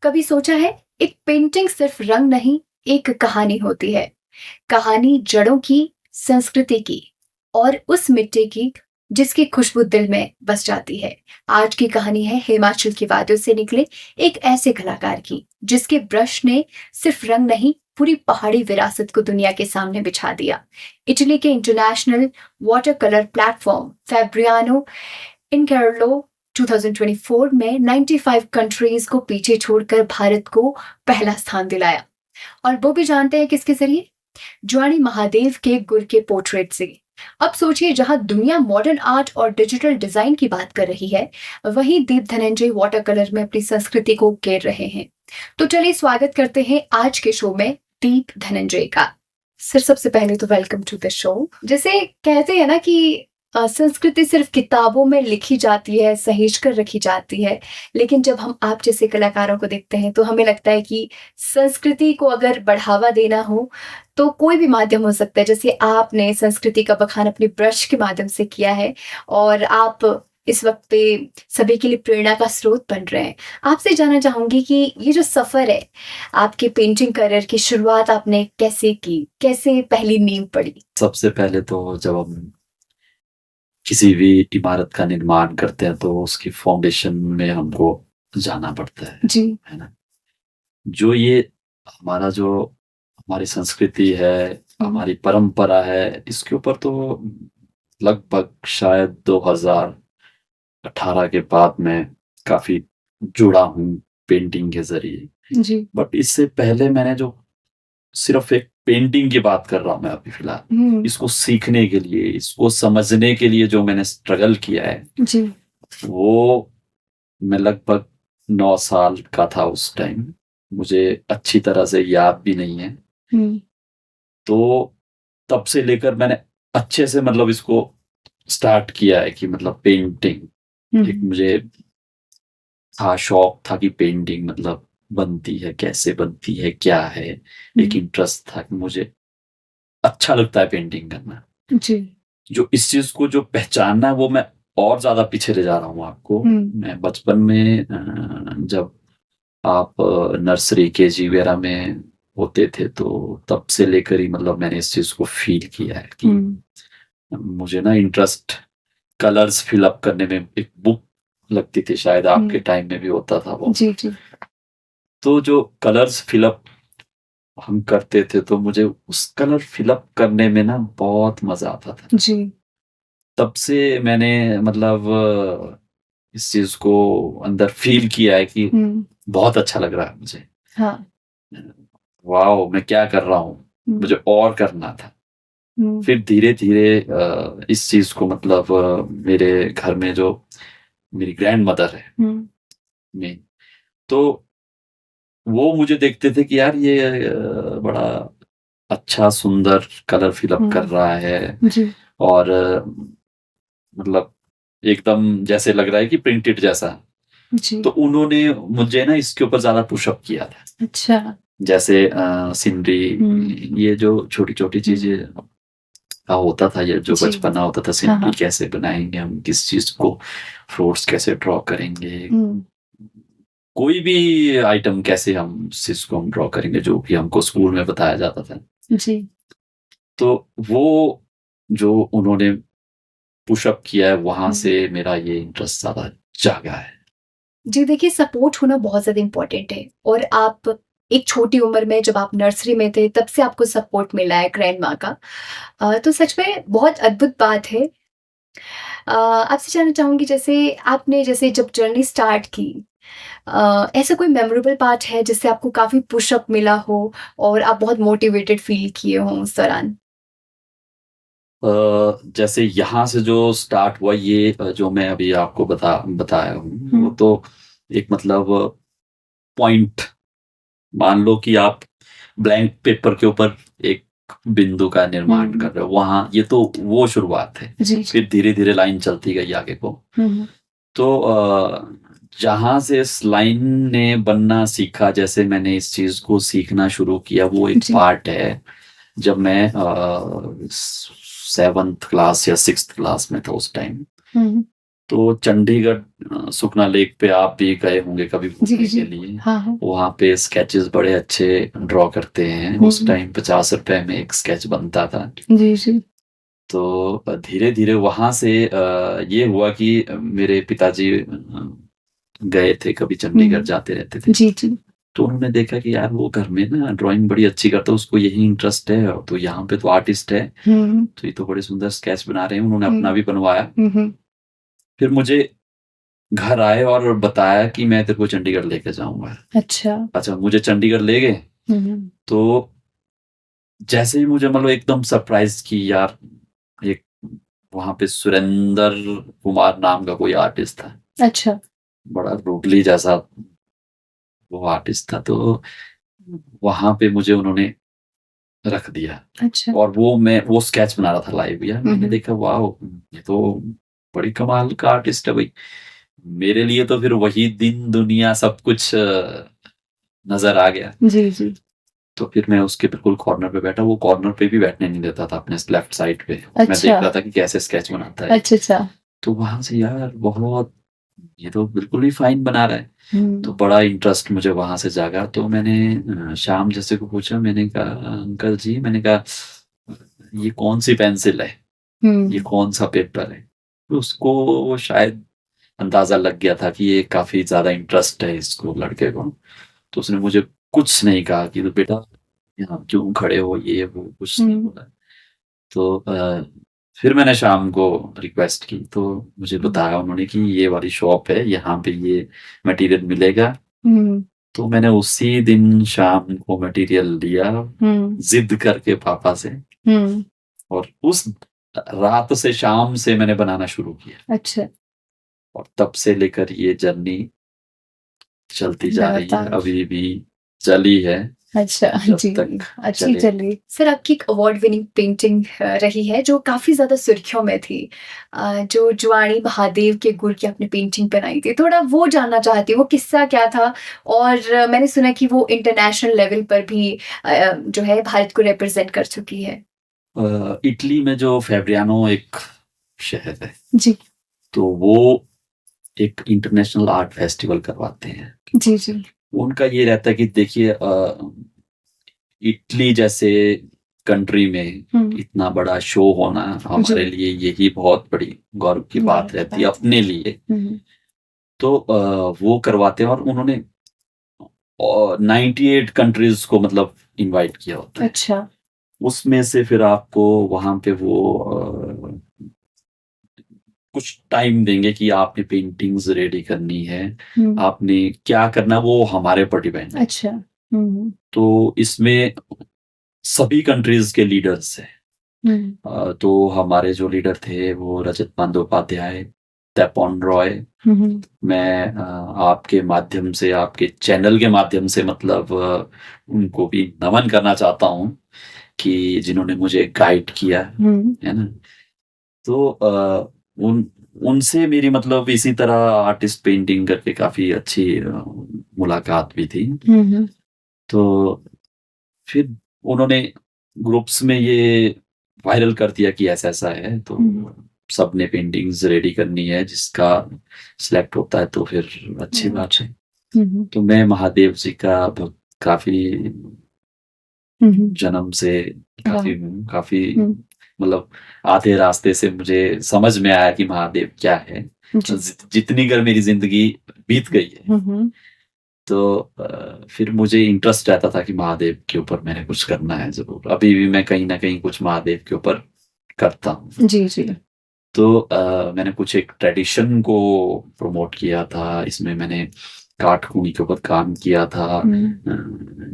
कभी सोचा है, एक पेंटिंग सिर्फ रंग नहीं, एक कहानी होती है। कहानी जड़ों की, संस्कृति की और उस मिट्टी की जिसकी खुशबू दिल में बस जाती है। आज की कहानी है हिमाचल की वादियों से निकले एक ऐसे कलाकार की जिसके ब्रश ने सिर्फ रंग नहीं, पूरी पहाड़ी विरासत को दुनिया के सामने बिछा दिया। इटली के इंटरनेशनल वाटर कलर प्लेटफॉर्म फैब्रियानो इन कैरलो 2024 में 95 कंट्रीज को पीछे छोड़कर भारत को पहला स्थान दिलाया। और वो भी जानते हैं किसके जरिए? ज्वाणी महादेव के गुर के पोर्ट्रेट से। अब सोचिए, जहां दुनिया मॉडर्न आर्ट और डिजिटल डिजाइन की बात कर रही है, वहीं दीप धनंजय वाटर कलर में अपनी संस्कृति को उकेर रहे हैं। तो चलिए स्वागत करते हैं आज के शो में दीप धनंजय का। सर, सबसे पहले तो वेलकम टू द शो। जैसे कहते हैं ना कि संस्कृति सिर्फ किताबों में लिखी जाती है, सहेज कर रखी जाती है, लेकिन जब हम आप जैसे कलाकारों को देखते हैं तो हमें लगता है कि संस्कृति को अगर बढ़ावा देना हो तो कोई भी माध्यम हो सकता है। जैसे आपने संस्कृति का बखान अपने ब्रश के माध्यम से किया है और आप इस वक्त पे सभी के लिए प्रेरणा का स्रोत बन रहे हैं। आपसे जानना चाहूंगी कि ये जो सफर है, आपके पेंटिंग करियर की शुरुआत आपने कैसे की, कैसे पहली नींव पड़ी? सबसे पहले तो जब हम किसी भी इमारत का निर्माण करते हैं तो उसकी फाउंडेशन में हमको जाना पड़ता जी। है ना। जो ये हमारी संस्कृति है, हमारी परंपरा है, इसके ऊपर तो लगभग शायद 2018 के बाद में काफी जुड़ा हूँ पेंटिंग के जरिए। जी। बट इससे पहले मैंने जो सिर्फ एक पेंटिंग की बात कर रहा हूँ मैं अभी फिलहाल, इसको सीखने के लिए, इसको समझने के लिए जो मैंने स्ट्रगल किया है जी। वो मैं लगभग 9 साल का था उस टाइम। मुझे अच्छी तरह से याद भी नहीं है। तो तब से लेकर मैंने अच्छे से मतलब इसको स्टार्ट किया है कि मतलब पेंटिंग एक मुझे था, शौक था कि पेंटिंग मतलब बनती है, कैसे बनती है, क्या है। एक इंटरेस्ट था कि मुझे अच्छा लगता है पेंटिंग करना। जी। जो इस चीज को जो पहचानना है वो मैं और ज्यादा पीछे ले जा रहा हूँ आपको। मैं बचपन में जब आप नर्सरी केजी वगैरह में होते थे तो तब से लेकर ही मतलब मैंने इस चीज को फील किया है कि मुझे ना इंटरेस्ट कलर्स फिलअप करने में। एक बुक लगती थी, शायद आपके टाइम में भी होता था वो। जी। जी। तो जो कलर्स फिलअप हम करते थे तो मुझे उस कलर फिलअप करने में ना बहुत मजा आता था। जी। तब से मैंने मतलब इस चीज को अंदर फील किया है कि बहुत अच्छा लग रहा है मुझे। हाँ। वाओ, मैं क्या कर रहा हूँ, मुझे और करना था। फिर धीरे धीरे इस चीज को मतलब मेरे घर में जो मेरी ग्रैंड मदर है मेन, तो वो मुझे देखते थे कि यार ये बड़ा अच्छा सुंदर कलर फिलअप कर रहा है। जी। और मतलब एकदम जैसे लग रहा है कि प्रिंटेड जैसा। जी। तो उन्होंने मुझे ना इसके ऊपर ज्यादा पुशअप किया था। अच्छा। जैसे सीनरी, ये जो छोटी छोटी चीजें का होता था, ये जो जी। बचपना होता था, सीनरी कैसे बनाएंगे हम, किस चीज को, फ्रूट्स कैसे ड्रॉ करेंगे, कोई भी आइटम कैसे हम इस चीज को हम ड्रॉ करेंगे, जो कि हमको स्कूल में बताया जाता था। जी। तो वो जो उन्होंने पुशअप किया है, वहां से मेरा ये इंटरेस्ट ज्यादा जागा है। जी, देखिए, सपोर्ट होना बहुत ज़्यादा इम्पोर्टेंट है और आप एक छोटी उम्र में, जब आप नर्सरी में थे, तब से आपको सपोर्ट मिला है ग्रैंड माँ का। तो सच में बहुत अद्भुत बात है। आपसे जानना चाहूँगी, जैसे जब जर्नी स्टार्ट की, ऐसा कोई मेमोरेबल पार्ट है जिससे आपको काफ़ी पुशअप मिला हो और आप बहुत मोटिवेटेड फील किए हों उस दौरान? जैसे यहाँ से जो स्टार्ट हुआ, ये जो मैं अभी आपको बताया हूँ, वो तो एक मतलब पॉइंट, मान लो कि आप ब्लैंक पेपर के ऊपर एक बिंदु का निर्माण कर रहे हो, वहां ये तो वो शुरुआत है। फिर धीरे धीरे लाइन चलती गई आगे को। तो जहां से इस लाइन ने बनना सीखा, जैसे मैंने इस चीज को सीखना शुरू किया, वो एक पार्ट है जब मैं 7th क्लास या 6th क्लास में था उस टाइम। तो चंडीगढ़ सुखना लेक पे आप भी गए होंगे कभी जी घूमने के जी लिए। हाँ हाँ वहाँ पे स्केचेस बड़े अच्छे ड्रॉ करते हैं। उस हम्म टाइम 50 रुपए में एक स्केच बनता था। जी जी तो धीरे धीरे वहां से ये हुआ कि मेरे पिताजी गए थे, कभी चंडीगढ़ जाते रहते थे। जी जी तो उन्होंने देखा कि यार वो घर में ना ड्राइंग बड़ी अच्छी करता है, उसको यही इंटरेस्ट है, और तो यहाँ पे तो आर्टिस्ट है, हम्म तो ये तो बड़े सुंदर स्केच बना रहे हैं। उन्होंने अपना हम्म भी बनवाया। हम्म फिर मुझे घर आए और बताया कि मैं तेरे को चंडीगढ़ लेके जाऊंगा। अच्छा अच्छा, मुझे चंडीगढ़ ले गए। हम्म तो जैसे ही मुझे मतलब एकदम सरप्राइज की यार, एक वहां पे सुरेंद्र कुमार नाम का कोई आर्टिस्ट था, अच्छा बड़ा रूडली जैसा वो आर्टिस्ट था। तो वहां पे मुझे उन्होंने रख दिया, अच्छा और वो स्केच बना रहा था लाइव। यार मैंने देखा, वाह, ये तो बड़ी कमाल का आर्टिस्ट है भाई। मेरे लिए तो फिर वही दिन दुनिया सब कुछ नजर आ गया। जी जी तो फिर मैं उसके बिल्कुल कॉर्नर पे बैठा। वो कॉर्नर पे भी बैठने नहीं देता था, अपने लेफ्ट साइड पे। मैं अच्छा देख रहा था कि कैसे स्केच बनाता है। अच्छा अच्छा तो वहां से यार बहुत, ये तो बिल्कुल ही फाइन बना रहा है। तो हम्म बड़ा इंटरेस्ट मुझे वहां से जागा। तो मैंने श्याम जैसे को पूछा, मैंने कहा अंकल जी, मैंने कहा ये कौन सी पेंसिल है, ये हम्म कौन सा पेपर है। तो उसको शायद अंदाजा लग गया था कि ये काफी ज्यादा इंटरेस्ट है इसको, लड़के को। तो उसने मुझे कुछ नहीं कहा कि तो बेटा यहाँ क्यों खड़े हो, ये वो कुछ नहीं हम्म बोला। तो फिर मैंने शाम को रिक्वेस्ट की, तो मुझे बताया उन्होंने कि ये वाली शॉप है, यहाँ पे ये मटेरियल मिलेगा। हम्म तो मैंने उसी दिन शाम को मटेरियल लिया, जिद करके पापा से। हम्म और उस रात से, शाम से मैंने बनाना शुरू किया। अच्छा और तब से लेकर ये जर्नी चलती जा रही है, लगातार अभी भी जारी है, अच्छा जब जी तक अच्छी चले। चली सर। आपकी एक अवार्ड विनिंग पेंटिंग रही है जो काफी ज्यादा सुर्खियों में थी, जो ज्वाणी महादेव के गुर की आपने पेंटिंग बनाई थी। थोड़ा वो जानना चाहती हूँ, वो किस्सा क्या था। और मैंने सुना कि वो इंटरनेशनल लेवल पर भी जो है भारत को रिप्रेजेंट कर चुकी है। इटली में जो फेब्रियानो एक शहर है, जी तो वो एक इंटरनेशनल आर्ट फेस्टिवल करवाते हैं। जी जी उनका ये रहता है कि देखिए, इटली जैसे कंट्री में हम्म इतना बड़ा शो होना हमारे जी लिए यही बहुत बड़ी गौरव की गौरव बात की रहती है बात है। अपने लिए। हम्म तो वो करवाते हैं, और उन्होंने 98 कंट्रीज को मतलब इनवाइट किया होता है। अच्छा उसमें से फिर आपको वहां पे वो कुछ टाइम देंगे कि आपने पेंटिंग्स रेडी करनी है, हम्म आपने क्या करना, वो हमारे पर डिपेंड है। अच्छा तो इसमें सभी कंट्रीज के लीडर्स हैं। हम्म तो हमारे जो लीडर थे वो रजत बंदोपाध्याय, तपोन रॉय। हम्म मैं आपके माध्यम से, आपके चैनल के माध्यम से मतलब उनको भी नमन करना चाहता हूँ कि जिन्होंने मुझे गाइड किया, है ना। तो उन उनसे मेरी मतलब इसी तरह आर्टिस्ट पेंटिंग करके काफी अच्छी मुलाकात भी थी। हम्म तो फिर उन्होंने ग्रुप्स में ये वायरल कर दिया कि ऐसा ऐसा है, तो सबने पेंटिंग्स रेडी करनी है, जिसका सिलेक्ट होता है तो फिर अच्छी बात है। तो मैं महादेव जी का भक्त काफी जन्म से काफी हूँ, काफी मतलब आधे रास्ते से मुझे समझ में आया कि महादेव क्या है। जितनी कर मेरी जिंदगी बीत गई है, तो फिर मुझे इंटरेस्ट रहता था कि महादेव के ऊपर मैंने कुछ करना है जरूर। अभी भी मैं कहीं ना कहीं कुछ महादेव के ऊपर करता हूँ। जी जी तो मैंने कुछ एक ट्रेडिशन को प्रमोट किया था, इसमें मैंने काटकुनी के ऊपर काम किया था।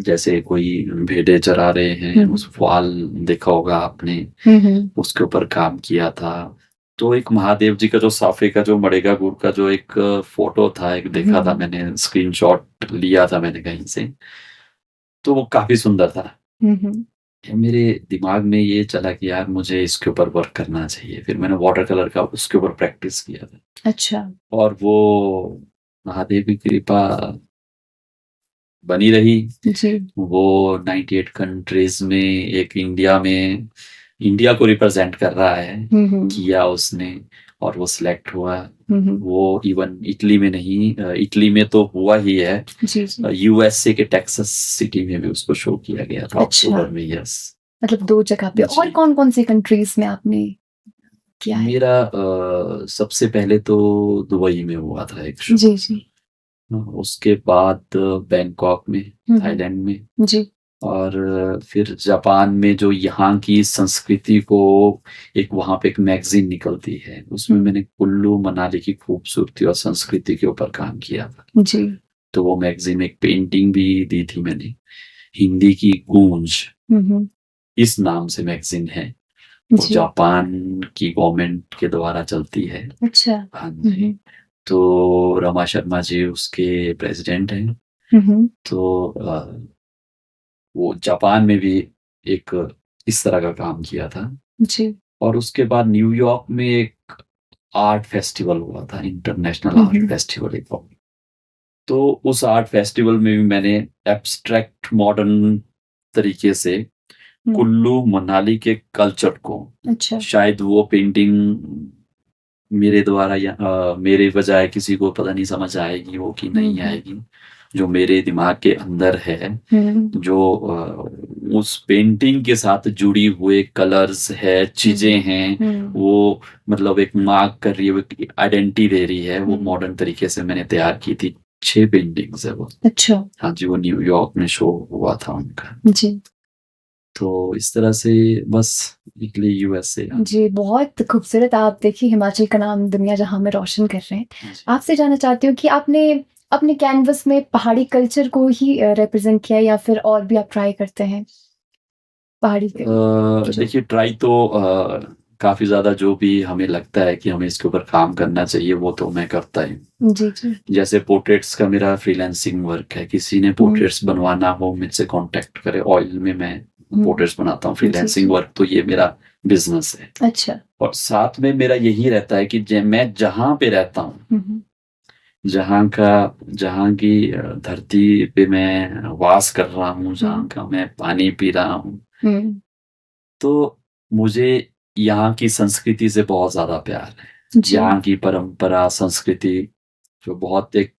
जैसे कोई भेड़े चरा रहे हैं, उस फाल देखा होगा आपने, उसके ऊपर काम किया था। तो एक महादेव जी का जो साफे का, जो मड़ेगा गुड़ का जो एक फोटो था, एक देखा था मैंने, स्क्रीनशॉट लिया था मैंने कहीं से, तो वो काफी सुंदर था। मेरे दिमाग में ये चला कि यार मुझे इसके ऊपर वर्क करना चाहिए। फिर मैंने वाटर कलर का उसके ऊपर प्रैक्टिस किया था, अच्छा और वो महादेव की कृपा बनी रही। जी वो 98 कंट्रीज में, एक इंडिया में इंडिया को रिप्रेजेंट कर रहा है, हम्म किया उसने, और वो सिलेक्ट हुआ। हम्म वो इवन इटली में नहीं, इटली में तो हुआ ही है, जी जी। यूएसए के टेक्सास सिटी में भी उसको शो किया गया था अच्छा। अक्टूबर में। यस मतलब 2 जगह पे। और जी। कौन-कौन सी कंट्रीज में आपने किया है? मेरा सबसे पहले तो दुबई में हुआ था एक शो। जी जी। उसके बाद बैंकॉक में, हम्म थाईलैंड में, जी। और फिर जापान में, जो यहाँ की संस्कृति को, एक वहाँ पे एक मैगजीन निकलती है, उसमें हम्म मैंने कुल्लू मनाली की खूबसूरती और संस्कृति के ऊपर काम किया था। जी। तो वो मैगजीन में एक पेंटिंग भी दी थी मैंने, हिंदी की गूंज हम्म इस नाम से मैगजीन है। वो जी। जापान की गवर्नमेंट के द्वारा चलती है। अच्छा। हाँ जी। तो रमा शर्मा जी उसके प्रेसिडेंट हैं। तो वो जापान में भी एक इस तरह का काम किया था। जी। और उसके बाद न्यूयॉर्क में एक आर्ट फेस्टिवल हुआ था, इंटरनेशनल आर्ट फेस्टिवल एक। तो उस आर्ट फेस्टिवल में भी मैंने एब्स्ट्रैक्ट मॉडर्न तरीके से कुल्लू मनाली के कल्चर को, अच्छा। शायद वो पेंटिंग मेरे द्वारा या मेरे बजाय किसी को पता नहीं समझ आएगी वो कि नहीं आएगी, जो मेरे दिमाग के अंदर है, जो उस पेंटिंग के साथ जुड़ी हुए कलर्स है, चीजें हैं, वो मतलब एक मार्क कर रही है, वो आइडेंटिटी दे रही है, वो मॉडर्न तरीके से मैंने तैयार की थी। 6 पेंटिंग्स है वो। अच्छा। हाँ जी, वो न्यूयॉर्क में शो हुआ था उनका। जी। तो इस तरह से बस इटली, यूएसए। जी, बहुत खूबसूरत। आप देखिए हिमाचल का नाम दुनिया जहाँ में रोशन कर रहे हैं। आपसे जानना चाहती हूँ कि आपने अपने कैनवस में पहाड़ी कल्चर को ही रिप्रेजेंट किया या फिर और भी आप ट्राई करते हैं? पहाड़ी के देखिए, ट्राई तो काफी ज्यादा, जो भी हमें लगता है कि हमें इसके ऊपर काम करना चाहिए वो तो मैं करता ही हूँ। जी जी। जैसे पोर्ट्रेट्स का मेरा फ्रीलांसिंग वर्क है, किसी ने पोर्ट्रेट्स बनवाना हो मुझसे कांटेक्ट करे। ऑयल में मैं पोर्ट्रेट्स बनाता हूँ। फ्रीलांसिंग वर्क तो ये मेरा बिजनेस है। अच्छा। और साथ में मेरा यही रहता है कि मैं जहाँ पे रहता हूँ, जहाँ की धरती पे मैं वास कर रहा हूँ, जहाँ का मैं पानी पी रहा हूँ, तो मुझे यहाँ की संस्कृति से बहुत ज्यादा प्यार है। यहाँ की परंपरा, संस्कृति जो बहुत एक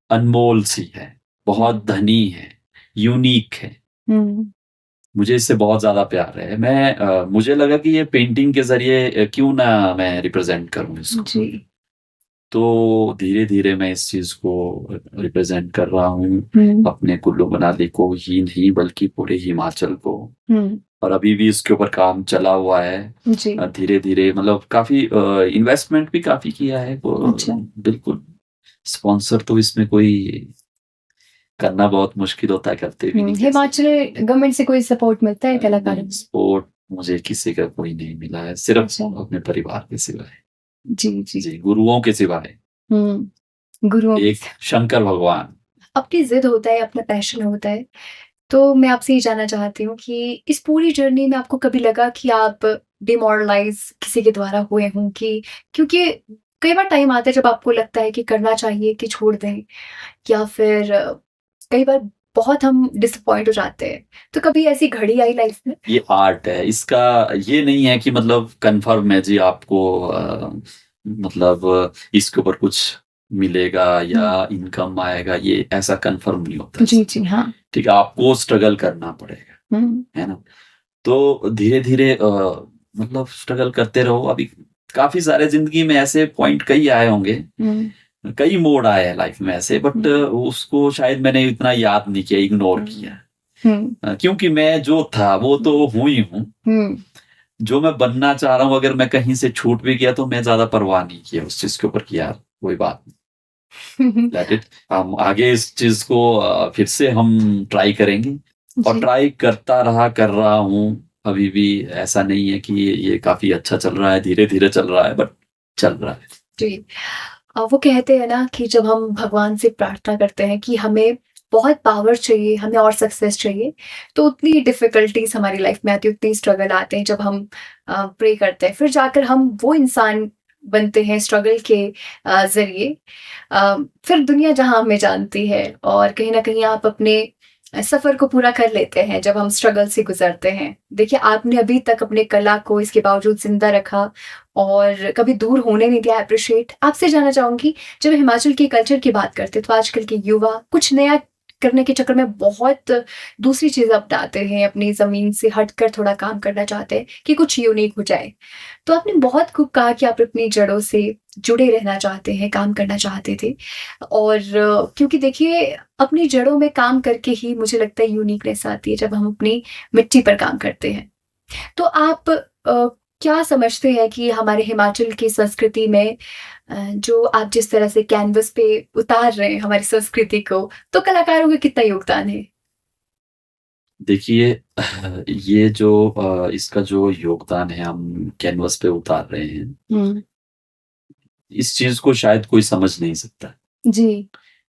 अनमोल सी है, बहुत धनी है, यूनिक है, मुझे इससे बहुत ज्यादा प्यार है। मुझे लगा कि ये पेंटिंग के जरिए क्यों ना मैं रिप्रेजेंट करूं इसको। जी। तो धीरे धीरे मैं इस चीज को रिप्रेजेंट कर रहा हूँ, अपने कुल्लू मनाली को ही नहीं बल्कि पूरे हिमाचल को। और अभी भी इसके ऊपर काम चला हुआ है। धीरे धीरे, मतलब काफी इन्वेस्टमेंट भी काफी किया है। अच्छा। बिल्कुल, स्पॉन्सर तो इसमें कोई करना बहुत मुश्किल होता है, करते भी नहीं। हिमाचल गवर्नमेंट से कोई सपोर्ट मिलता है कलाकारों को? सपोर्ट मुझे किसी का कोई नहीं मिला है, सिर्फ अपने परिवार के सिवाय। जी जी। जी, गुरुओं के सिवाय। गुरुओं एक शंकर भगवान। अपनी जिद होता है, अपना पैशन होता है। तो मैं आपसे ये जानना चाहती हूँ कि इस पूरी जर्नी में आपको कभी लगा कि आप डिमोरलाइज किसी के द्वारा हुए हों? कि क्योंकि कई बार टाइम आता है जब आपको लगता है कि करना चाहिए कि छोड़ दें, या फिर कई बार बहुत हम डिसअपॉइंट हो जाते हैं। तो कभी ऐसी घड़ी आई लाइफ में? ये आर्ट है इसका, ये नहीं है कि मतलब कन्फर्म है जी आपको मतलब इसके ऊपर कुछ मिलेगा या इनकम आएगा, ये ऐसा कन्फर्म नहीं होता। जी जी। हाँ। ठीक है, आपको स्ट्रगल करना पड़ेगा, है ना। तो धीरे धीरे मतलब स्ट्रगल करते रहो। अभी काफी सारे जिंदगी में ऐसे पॉइंट कई आए होंगे, कई मोड़ आए हैं लाइफ में ऐसे, बट उसको शायद मैंने इतना याद नहीं किया, इग्नोर किया। क्योंकि मैं जो था वो तो हूं ही हूँ। जो मैं बनना चाह रहा हूँ, अगर मैं कहीं से छूट भी गया तो मैं ज्यादा परवाह नहीं किया उस चीज के ऊपर कि यार कोई बात नहीं, लेट इट। हम आगे इस चीज को फिर से हम ट्राई करेंगे। और ट्राई करता रहा, कर रहा हूँ अभी भी। ऐसा नहीं है कि ये काफी अच्छा चल रहा है, धीरे धीरे चल रहा है, बट चल रहा है। जी। वो कहते हैं ना कि जब हम भगवान से प्रार्थना करते हैं कि हमें बहुत पावर चाहिए, हमें और सक्सेस चाहिए, तो उतनी डिफिकल्टीज हमारी लाइफ में आती है, उतनी स्ट्रगल आते हैं। जब हम प्रे करते हैं, फिर जाकर हम वो इंसान बनते हैं स्ट्रगल के जरिए। फिर दुनिया जहां हमें जानती है, और कहीं ना कहीं आप अपने सफ़र को पूरा कर लेते हैं जब हम स्ट्रगल से गुज़रते हैं। देखिए, आपने अभी तक अपने कला को इसके बावजूद ज़िंदा रखा और कभी दूर होने नहीं दिया। एप्रिशिएट आपसे जानना चाहूँगी, जब हिमाचल के कल्चर की बात करते हैं, तो आजकल के युवा कुछ नया करने के चक्कर में बहुत दूसरी चीज़ अपनाते हैं, अपनी ज़मीन से हटकर थोड़ा काम करना चाहते हैं कि कुछ यूनिक हो जाए। तो आपने बहुत खूब कहा कि आप अपनी जड़ों से जुड़े रहना चाहते हैं, काम करना चाहते थे और क्योंकि देखिए, अपनी जड़ों में काम करके ही मुझे लगता है यूनिकनेस आती है जब हम अपनी मिट्टी पर काम करते हैं। तो आप क्या समझते हैं कि हमारे हिमाचल की संस्कृति में जो आप जिस तरह से कैनवस पे उतार रहे हैं हमारी संस्कृति को, तो कलाकारों का कितना योगदान है? देखिए ये जो इसका जो योगदान है हम कैनवस पे उतार रहे हैं, हुँ। इस चीज़ को शायद कोई समझ नहीं सकता। जी।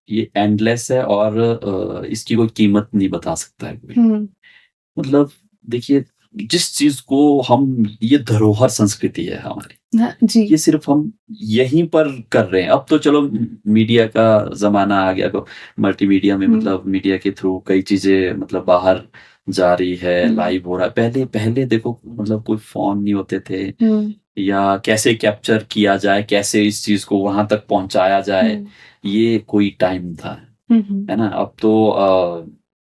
ये एंडलेस है और इसकी कोई कीमत नहीं बता सकता है कोई। हुँ। मतलब देखिए, जिस चीज़ को हम ये धरोहर संस्कृति है हमारी, हाँ, जी। ये सिर्फ़ हम यहीं पर कर रहे हैं। अब तो चलो मीडिया का ज़माना आ गया, तो मल्टीमीडिया में हुँ। मतलब मीडिया के थ्रू कई चीज़ें मतलब बाहर जा रही है, हुँ। लाइव हो रहा है। पहले पहले देखो मतलब कोई फ़ोन नहीं होते थे हुँ। या कैसे कैप्चर किया जाए, कैसे इस चीज़ को वहाँ तक पहुँचाया जाए, हुँ। ये कोई टाइम था, हुँ, हुँ। है ना? अब तो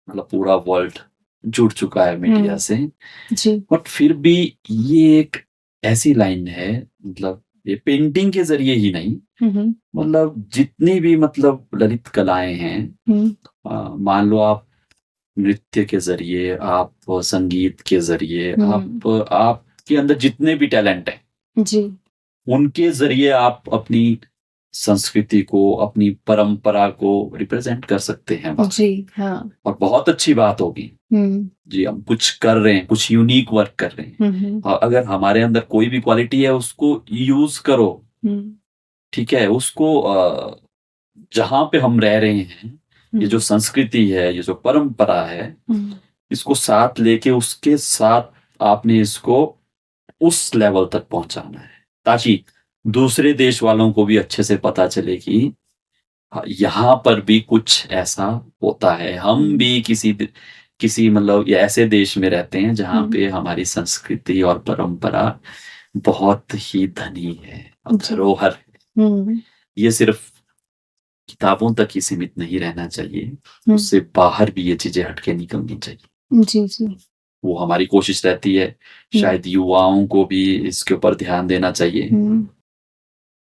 मतलब पूरा वर्ल्ड जुड़ चुका है मीडिया हुँ। से। जी। बट फिर भी ये एक ऐसी लाइन है, मतलब ये पेंटिंग के ज़रिए ही नहीं, हुँ, हुँ। मतलब जितनी भी मतलब ललित कलाएँ हैं, हुँ। मान लो आप नृत्य के ज़रिए, आप संगीत के ज़रिए, हुँ। आपके अंदर जितने भी टैलेंट हैं, जी। उनके ज़रिए आप अपनी संस्कृति को, अपनी परंपरा को रिप्रेज़ेंट कर सकते हैं बाहर, जी, हाँ। और बहुत अच्छी बात होगी। हुँ। जी, हम कुछ कर रहे हैं, कुछ यूनिक वर्क कर रहे हैं। हुँ, हुँ। अगर हमारे अंदर कोई भी क्वालिटी है, उसको यूज़ करो, हुँ। ठीक है? उसको जहाँ पे हम रह रहे हैं, ये जो हुँ। संस्कृति है, ये जो परंपरा है, हुँ। इसको साथ लेके उसके साथ आपने इसको उस लेवल तक पहुँचाना है, ताकि दूसरे देश वालों को भी अच्छे से पता चले कि यहाँ पर भी कुछ ऐसा होता है। हम हुँ। भी किसी मतलब ये ऐसे देश में रहते हैं जहाँ हुँ। पे हमारी संस्कृति और परंपरा बहुत ही धनी है और जी। धरोहर है। हुँ। ये सिर्फ़ किताबों तक ही सीमित नहीं रहना चाहिए, हुँ। उससे बाहर भी ये चीज़ें हट के निकलनी चाहिए। जी, जी। वो हमारी कोशिश रहती है, हुँ। शायद युवाओं को भी इसके ऊपर ध्यान देना चाहिए। हुँ।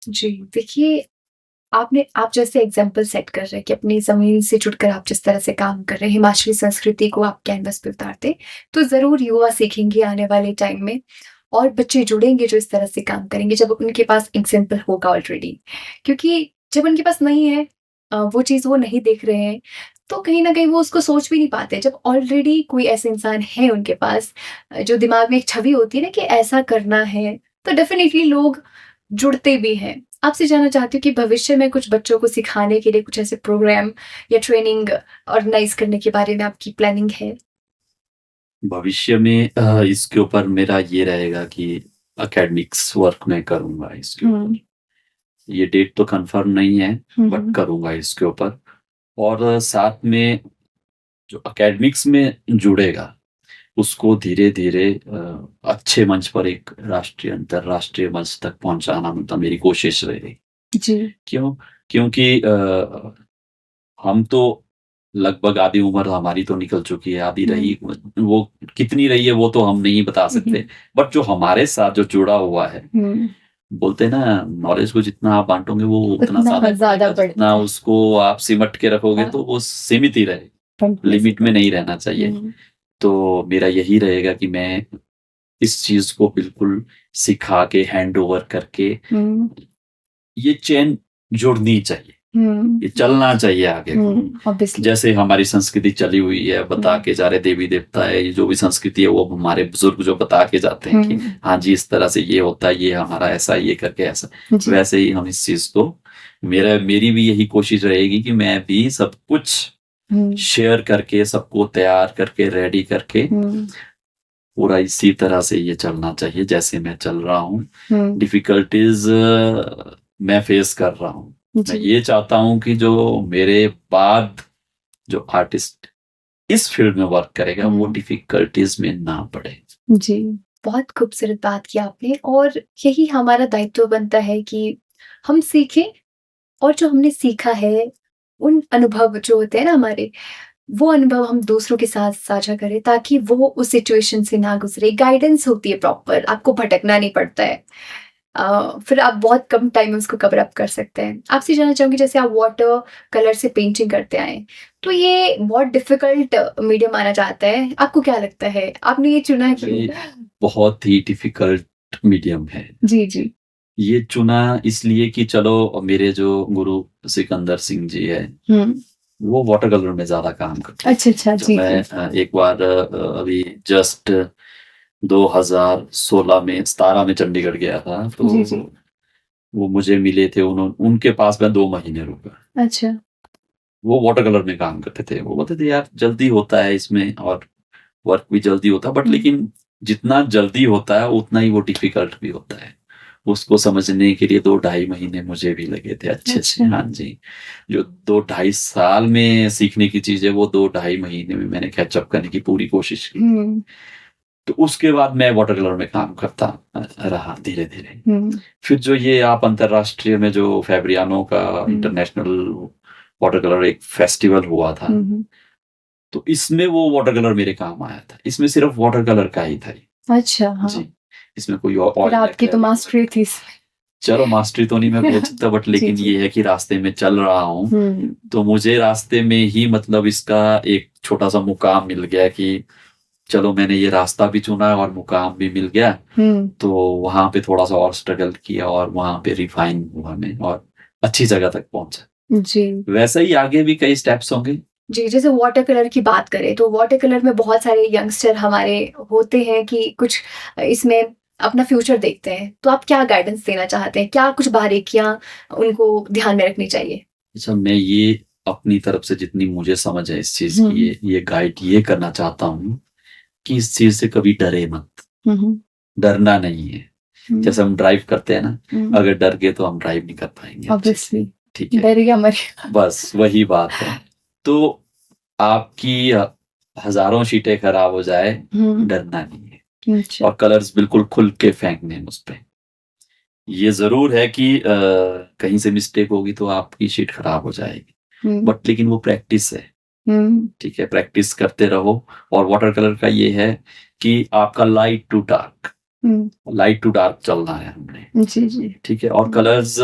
जी, देखिए, आप जैसे एग्ज़ाम्पल सेट कर रहे हैं कि अपनी ज़मीन से जुड़कर आप जिस तरह से काम कर रहे हैं, हिमाचली संस्कृति को आप कैनवस पे उतारते, तो ज़रूर युवा सीखेंगे आने वाले टाइम में और बच्चे जुड़ेंगे जो इस तरह से काम करेंगे जब उनके पास एग्ज़ाम्पल होगा ऑलरेडी। क्योंकि जब उनके पास नहीं है, वो चीज़ वो नहीं देख रहे हैं, तो कहीं न कहीं वो उसको सोच भी नहीं पाते। जब ऑलरेडी कोई ऐसे इंसान है उनके पास, जो दिमाग में एक छवि होती है ना कि ऐसा करना है, तो डेफ़िनिटली लोग जुड़ते भी हैं। आपसे जानना चाहती हूँ कि भविष्य में कुछ बच्चों को सिखाने के लिए कुछ ऐसे प्रोग्राम या ट्रेनिंग ऑर्गेनाइज़ करने के बारे में आपकी प्लानिंग है? भविष्य में इसके ऊपर मेरा ये रहेगा कि एकेडमिक्स वर्क मैं करूँगा इसके ऊपर। हुँ। ये डेट तो कन्फर्म नहीं है, हुँ, बट हुँ। करूँगा इसके ऊपर। और साथ में जो एकेडमिक्स में जुड़ेगा, उसको धीरे-धीरे अच्छे मंच पर एक राष्ट्रीय, अंतर्राष्ट्रीय मंच तक पहुँचाना मतलब मेरी कोशिश रहेगी। जी। क्यों? क्योंकि हम तो लगभग आधी उम्र हमारी तो निकल चुकी है, आधी हुँ। रही, वो कितनी रही है वो तो हम नहीं बता हुँ, हुँ। सकते। बट जो हमारे साथ जो जुड़ा हुआ है, हुँ। बोलते हैं ना, नॉलेज को जितना आप बाँटोगे वो उतना उतना ज़्यादा ज़्यादा बढ़ेगा, बढ़ता जितना है। उसको आप सिमट के रखोगे हाँ, तो वो सीमित ही रहे, कंटनेस लिमिट में नहीं रहना चाहिए। हुँ। तो मेरा यही रहेगा कि मैं इस चीज़ को बिल्कुल सिखा के, हैंड ओवर करके, हुँ। ये चेन जुड़नी चाहिए, हुँ। ये चलना चाहिए आगे को। हुँ, ऑब्वियसली। जैसे हमारी संस्कृति चली हुई है, बता हुँ। के जा रहे देवी-देवता है, ये जो भी संस्कृति है वो हमारे बुजुर्ग जो बता के जाते हैं कि हुँ। हाँ जी, इस तरह से ये होता है, ये हमारा ऐसा, ये करके ऐसा। जी। वैसे ही हम इस चीज़ को, मेरी भी यही कोशिश रहेगी कि मैं भी सब कुछ हुँ। शेयर करके, सबको तैयार करके, रेडी करके, हुँ। पूरा इसी तरह से ये चलना चाहिए जैसे मैं चल रहा हूँ। हुँ। डिफ़िकल्टीज़ मैं फेस कर रहा हूँ। मैं जी। ये चाहता हूँ कि जो मेरे बाद जो आर्टिस्ट इस फील्ड में वर्क करेगा वो हम्म। डिफिकल्टीज में ना पड़े। जी, बहुत खूबसूरत बात की आपने और यही हमारा दायित्व बनता है कि हम सीखें और जो हमने सीखा है, उन अनुभव जो होते हैं ना हमारे, वो अनुभव हम दूसरों के साथ साझा करें ताकि वो उस सिचुएशन से ना गुज़रे। गाइडेंस होती है प्रॉपर, आपको भटकना नहीं पड़ता है। फिर आप बहुत कम टाइम में उसको कवर अप कर सकते हैं। आपसे जानना चाहूँगी जैसे आप वाटर कलर से पेंटिंग करते आए हैं, तो ये बहुत डिफ़िकल्ट मीडियम माना जाता है। आपको क्या लगता है? आपने ये चुना क्यों? ये बहुत ही डिफिकल्ट मीडियम है। जी, जी। ये चुना इसलिए कि चलो मेरे जो गुरु सिकंदर सिंह जी है, हुँ। वो वाटर कलर में ज़्यादा काम करते हैं। अच्छा, जब जी, मैं जी। एक बार अभी जस्ट 2016 में 17 में चंडीगढ़ गया था, तो जी, जी। वो मुझे मिले थे, उनके पास मैं 2 महीने रुका। अच्छा। वो वाटर कलर में काम करते थे। वो बोलते थे यार जल्दी होता है इसमें और वर्क भी जल्दी होता है, बट हुँ। लेकिन जितना जल्दी होता है उतना ही वो डिफिकल्ट भी होता है। उसको समझने के लिए 2 ढाई महीने मुझे भी लगे थे अच्छे से। अच्छा। हाँ जी। जो 2 ढाई साल में सीखने की चीज़ है वो 2 ढाई महीने में मैंने कैच अप करने की पूरी कोशिश की। हुँ, तो उसके बाद मैं वाटर कलर में काम करता रहा धीरे-धीरे। हुँ, फिर जो ये आप अंतर्राष्ट्रीय में जो फैब्रियानो का हुँ, इंटरनेशनल वाटर कलर एक फेस्टिवल हुआ था, हुँ, हुँ। तो इसमें वो वाटर कलर मेरे काम आया था। इसमें सिर्फ वाटर कलर का ही था ये। अच्छा, हाँ। जी, इसमें कोई फिर ऑयल आपकी तो एक्रेलिक मास्टरी थी इसमें। चलो मास्टरी तो नहीं मैं बोल सकता, बट जी, लेकिन जी। ये है कि रास्ते में चल रहा हूँ, हुँ, तो मुझे रास्ते में ही मतलब इसका एक छोटा-सा मुकाम मिल गया कि चलो मैंने ये रास्ता भी चुना और मुकाम भी मिल गया। हुँ। तो वहाँ पे थोड़ा-सा और स्ट्रगल किया और वहाँ पे रिफाइन हुआ मैं और अच्छी जगह तक पहुँचा। जी। वैसे ही आगे भी कई स्टेप्स होंगे। जी, जैसे वाटर कलर की बात करें, तो वाटर कलर में बहुत सारे यंगस्टर हमारे होते हैं कि कुछ इसमें अपना फ्यूचर देखते हैं। तो आप क्या गाइडेंस देना चाहते हैं? क्या कुछ बारीकियाँ उनको ध्यान में रखनी चाहिए? अच्छा, मैं ये अपनी तरफ से जितनी मुझे समझ है इस चीज़ हुँ, की, हुँ। ये गाइड ये करना चाहता हूँ कि इस चीज़ से कभी डरे मत। हुँ, हुँ। डरना नहीं है। हुँ, जैसे हम ड्राइव करते हैं ना, हुँ। अगर डर गए तो हम ड्राइव नहीं कर पाएँगे अच्छे से। ऑब्वियसली ठीक है? डर या मर बस वही बात है। तो आपकी हज़ारों शीटें खराब हो जाए, हुँ, डरना नहीं है अच्छा। और कलर्स बिल्कुल खुल के फेंकने हैं उसपे। ये ज़रूर है कि कहीं से मिस्टेक होगी तो आपकी शीट खराब हो जाएगी, हुँ, बट लेकिन वो प्रैक्टिस है। हुँ, ठीक है? प्रैक्टिस करते रहो और वाटर कलर का ये है कि आपका हुँ। लाइट टू डार्क चलना है हमने। जी, जी। ठीक है? और हुँ, कलर्स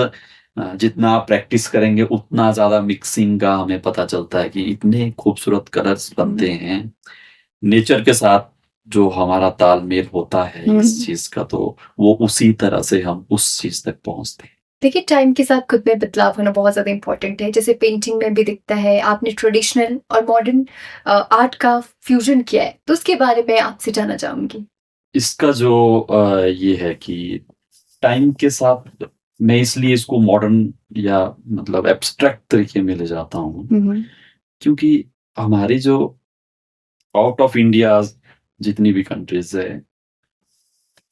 जितना आप प्रैक्टिस करेंगे उतना ज़्यादा मिक्सिंग का हमें पता चलता है कि इतने खूबसूरत कलर्स हुँ, बनते हैं। नेचर के साथ जो हमारा तालमेल होता है इस हुँ। चीज़ का, तो वो उसी तरह से हम उस चीज़ तक पहुँचते हैं। देखिए, टाइम के साथ खुद में बदलाव होना बहुत ज़्यादा इम्पोर्टेंट है। जैसे पेंटिंग में भी दिखता है, आपने ट्रेडिशनल और मॉडर्न आर्ट का फ्यूज़न किया है, तो उसके बारे में आपसे जानना चाहूँगी? इसका जो ये है कि टाइम के साथ मैं इसलिए इसको मॉडर्न या मतलब एब्स्ट्रैक्ट तरीके में ले जाता हूँ, हुँ, हुँ। क्योंकि हमारी जो आउट ऑफ इंडिया जितनी भी कंट्रीज़ है,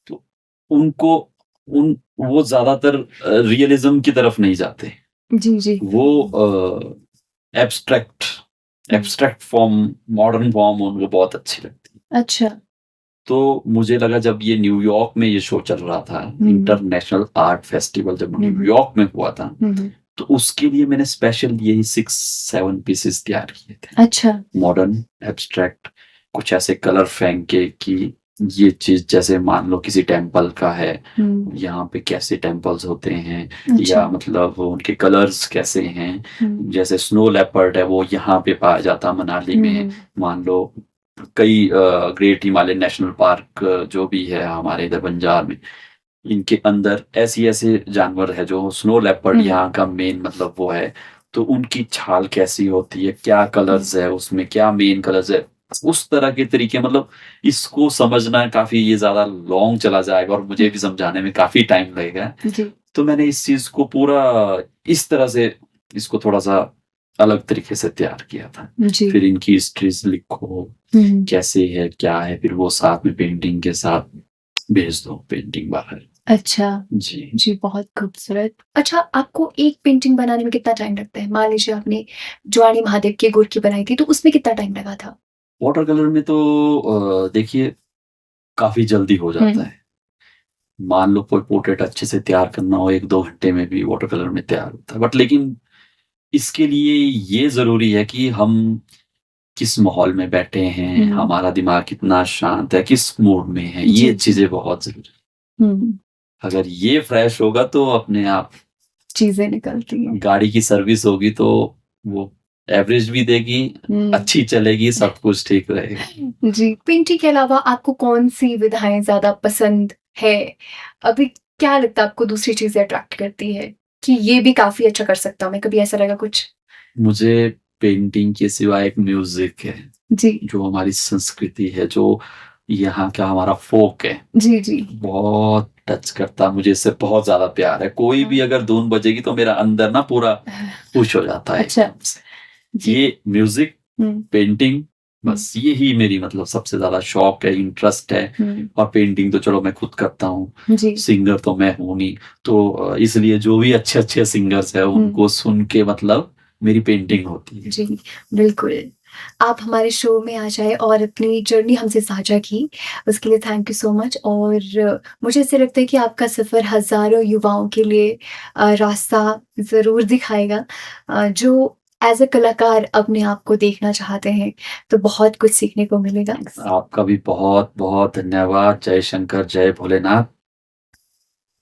तो उनको उन वो ज़्यादातर रियलिज़्म की तरफ नहीं जाते। जी, जी। वो एब्स्ट्रैक्ट हुँ। एब्स्ट्रैक्ट फॉर्म, मॉडर्न फॉर्म उनको बहुत अच्छी लगती है। अच्छा। तो मुझे लगा जब ये न्यूयॉर्क में ये शो चल रहा था, हुँ, हुँ। इंटरनेशनल आर्ट फेस्टिवल जब हुँ, हुँ। न्यूयॉर्क में हुआ था, हुँ, हुँ। तो उसके लिए मैंने स्पेशल यही 6-7 पीसेस तैयार किए थे। अच्छा। मॉडर्न, एब्स्ट्रैक्ट, कुछ ऐसे कलर फेंके कि ये चीज़ जैसे मान लो किसी टेम्पल का है, हुँ। यहाँ पे कैसे टेम्पल्स होते हैं अच्छा। या मतलब उनके कलर्स कैसे हैं। हुँ। जैसे स्नो लेपर्ड है वो यहाँ पे पाया जाता है मनाली हुँ, में। हुँ। मान लो कई ग्रेट हिमालयन नेशनल पार्क जो भी है हमारे इधर बंजार में, इनके अंदर ऐसे-ऐसे जानवर हैं जो स्नो लेपर्ड हुँ, हुँ। यहाँ का मेन मतलब वो है। तो उनकी छाल कैसी होती है, क्या हुँ। कलर्स है उसमें, क्या मेन कलर्स है, उस तरह के तरीके मतलब इसको समझना काफ़ी ये ज़्यादा लॉन्ग चला जाएगा और मुझे हुँ। भी समझाने में काफ़ी टाइम लगेगा। जी। तो मैंने इस चीज़ को पूरा इस तरह से इसको थोड़ा-सा अलग तरीके से तैयार किया था। जी। फिर इनकी हिस्ट्रीज़ लिखो, हुँ, हुँ। कैसे है, क्या है, फिर वो साथ में पेंटिंग के साथ भेज दो पेंटिंग बाहर। अच्छा। जी। जी, बहुत खूबसूरत। अच्छा, आपको एक पेंटिंग बनाने में कितना टाइम लगता है? मान लीजिए आपने ज्वाणी महादेव के गुर की बनाई थी, तो उसमें कितना टाइम लगा था? वाटर कलर में तो देखिए काफ़ी जल्दी हो जाता हुँ। है। मान लो कोई पोर्ट्रेट अच्छे से तैयार करना हो 1-2 घंटे में भी वाटर कलर में तैयार होता है। बट लेकिन इसके लिए ये ज़रूरी है कि हम किस माहौल में बैठे हैं, हुँ, हमारा दिमाग कितना शांत है, किस मूड में है, जी, ये जी। चीज़ें बहुत ज़रूरी हैं। हुँ, अगर ये फ्रेश होगा तो अपने आप चीज़ें निकलती हैं। गाड़ी की सर्विस होगी तो वो एवरेज भी देगी, हुँ। अच्छी चलेगी, सब कुछ ठीक रहेगा। जी, पेंटिंग के अलावा आपको कौन-सी विधाएँ ज़्यादा पसंद है? अभी क्या लगता है आपको दूसरी चीज़ें अट्रैक्ट करती है, कि ये भी काफ़ी अच्छा कर सकता हूँ मैं, कभी ऐसा लगा कुछ? मुझे पेंटिंग के सिवा एक म्यूज़िक है, जी। जो हमारी संस्कृति है, जो यहाँ का हमारा फ़ोक है, जी, जी। बहुत टच करता है मुझे, इससे बहुत ज़्यादा प्यार है। कोई भी हाँ। अगर धुन बजेगी तो मेरा अंदर ना पूरा खुश हो जाता है अच्छा, एकदम से। जी। ये म्यूज़िक, हुँ, पेंटिंग, हुँ, बस यही मेरी मतलब सबसे ज़्यादा शौक है, इंटरेस्ट है। हुँ। और पेंटिंग तो चलो मैं खुद करता हूँ, जी। सिंगर तो मैं हूँ नहीं। तो इसलिए जो भी अच्छे-अच्छे सिंगर्स हैं हुँ। उनको सुन के मतलब मेरी पेंटिंग होती है। जी, बिल्कुल। आप हमारे शो में आ जाए और अपनी जर्नी हमसे साझा की, उसके लिए थैंक यू सो मच। और मुझे ऐसा लगता है कि आपका सफ़र हज़ारों युवाओं के लिए रास्ता ज़रूर दिखाएगा, जो एज़ अ कलाकार अपने आप को देखना चाहते हैं, तो बहुत कुछ सीखने को मिलेगा। आपका भी बहुत-बहुत धन्यवाद। जय शंकर, जय भोलेनाथ।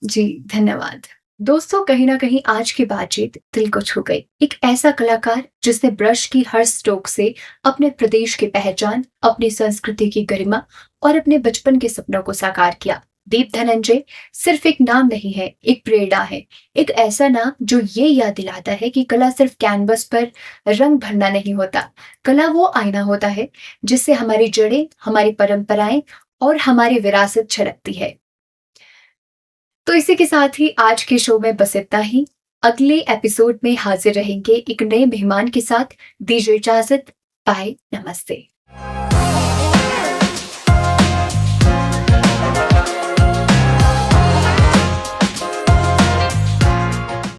जी, धन्यवाद। दोस्तों, कहीं न कहीं आज की बातचीत दिल को छू गई। एक ऐसा कलाकार जिसने ब्रश की हर स्ट्रोक से अपने प्रदेश की पहचान, अपनी संस्कृति की गरिमा और अपने बचपन के सपनों को साकार किया। दीप धनंजय सिर्फ एक नाम नहीं है, एक प्रेरणा है। एक ऐसा नाम जो ये याद दिलाता है कि कला सिर्फ कैनवस पर रंग भरना नहीं होता। कला वो आईना होता है जिससे हमारी जड़ें, हमारी परंपराएं और हमारी विरासत झलकती है। तो इसी के साथ ही आज के शो में बस इतना ही। अगले एपिसोड में हाजिर रहेंगे एक नए मेहमान के साथ। दीजिए इजाजत। बाय, नमस्ते।